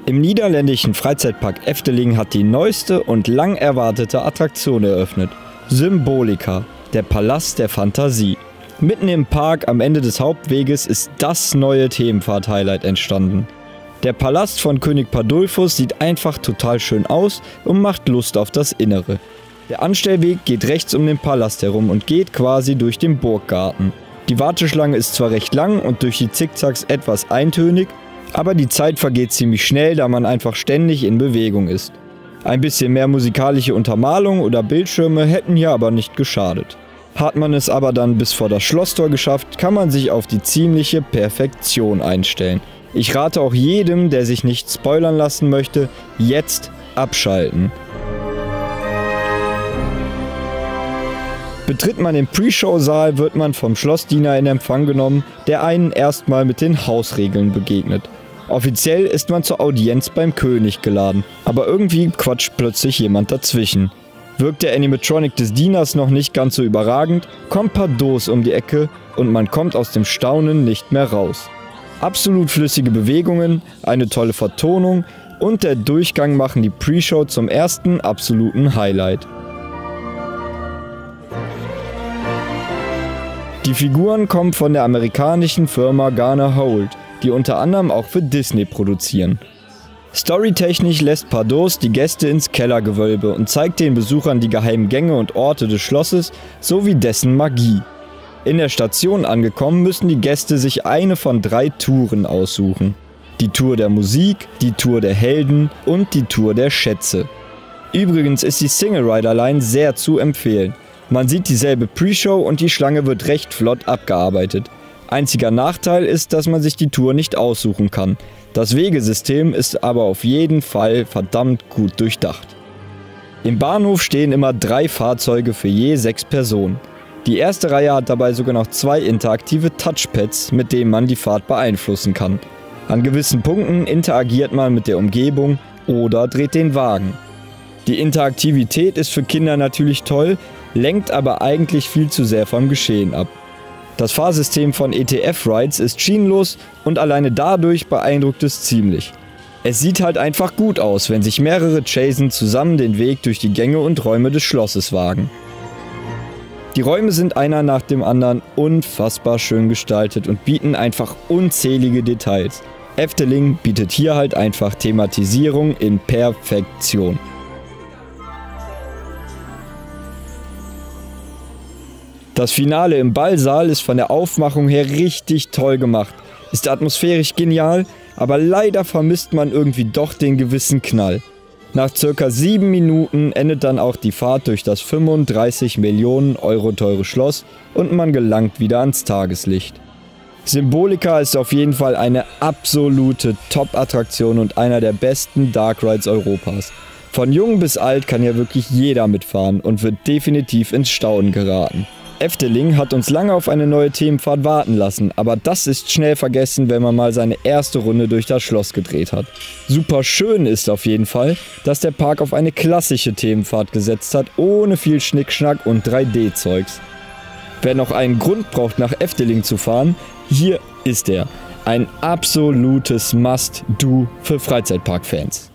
Im niederländischen Freizeitpark Efteling hat die neueste und lang erwartete Attraktion eröffnet. Symbolica, der Palast der Fantasie. Mitten im Park am Ende des Hauptweges ist das neue Themenfahrt-Highlight entstanden. Der Palast von König Pandulfus sieht einfach total schön aus und macht Lust auf das Innere. Der Anstellweg geht rechts um den Palast herum und geht quasi durch den Burggarten. Die Warteschlange ist zwar recht lang und durch die Zickzacks etwas eintönig, aber die Zeit vergeht ziemlich schnell, da man einfach ständig in Bewegung ist. Ein bisschen mehr musikalische Untermalung oder Bildschirme hätten hier aber nicht geschadet. Hat man es aber dann bis vor das Schlosstor geschafft, kann man sich auf die ziemliche Perfektion einstellen. Ich rate auch jedem, der sich nicht spoilern lassen möchte, jetzt abschalten. Betritt man den Pre-Show-Saal, wird man vom Schlossdiener in Empfang genommen, der einen erstmal mit den Hausregeln begegnet. Offiziell ist man zur Audienz beim König geladen, aber irgendwie quatscht plötzlich jemand dazwischen. Wirkt der Animatronic des Dieners noch nicht ganz so überragend, kommt Pardoes um die Ecke und man kommt aus dem Staunen nicht mehr raus. Absolut flüssige Bewegungen, eine tolle Vertonung und der Durchgang machen die Pre-Show zum ersten absoluten Highlight. Die Figuren kommen von der amerikanischen Firma Garner Holt, die unter anderem auch für Disney produzieren. Storytechnisch lässt Pardoes die Gäste ins Kellergewölbe und zeigt den Besuchern die geheimen Gänge und Orte des Schlosses sowie dessen Magie. In der Station angekommen, müssen die Gäste sich eine von 3 Touren aussuchen. Die Tour der Musik, die Tour der Helden und die Tour der Schätze. Übrigens ist die Single Rider Line sehr zu empfehlen. Man sieht dieselbe Pre-Show und die Schlange wird recht flott abgearbeitet. Einziger Nachteil ist, dass man sich die Tour nicht aussuchen kann. Das Wegesystem ist aber auf jeden Fall verdammt gut durchdacht. Im Bahnhof stehen immer 3 Fahrzeuge für je 6 Personen. Die erste Reihe hat dabei sogar noch 2 interaktive Touchpads, mit denen man die Fahrt beeinflussen kann. An gewissen Punkten interagiert man mit der Umgebung oder dreht den Wagen. Die Interaktivität ist für Kinder natürlich toll, lenkt aber eigentlich viel zu sehr vom Geschehen ab. Das Fahrsystem von ETF Rides ist schienenlos und alleine dadurch beeindruckt es ziemlich. Es sieht halt einfach gut aus, wenn sich mehrere Chasen zusammen den Weg durch die Gänge und Räume des Schlosses wagen. Die Räume sind einer nach dem anderen unfassbar schön gestaltet und bieten einfach unzählige Details. Efteling bietet hier halt einfach Thematisierung in Perfektion. Das Finale im Ballsaal ist von der Aufmachung her richtig toll gemacht, ist atmosphärisch genial, aber leider vermisst man irgendwie doch den gewissen Knall. Nach ca. 7 Minuten endet dann auch die Fahrt durch das 35 Millionen Euro teure Schloss und man gelangt wieder ans Tageslicht. Symbolica ist auf jeden Fall eine absolute Top-Attraktion und einer der besten Dark Rides Europas. Von jung bis alt kann hier wirklich jeder mitfahren und wird definitiv ins Staunen geraten. Efteling hat uns lange auf eine neue Themenfahrt warten lassen, aber das ist schnell vergessen, wenn man mal seine erste Runde durch das Schloss gedreht hat. Super schön ist auf jeden Fall, dass der Park auf eine klassische Themenfahrt gesetzt hat, ohne viel Schnickschnack und 3D-Zeugs. Wer noch einen Grund braucht, nach Efteling zu fahren, hier ist er. Ein absolutes Must-Do für Freizeitpark-Fans.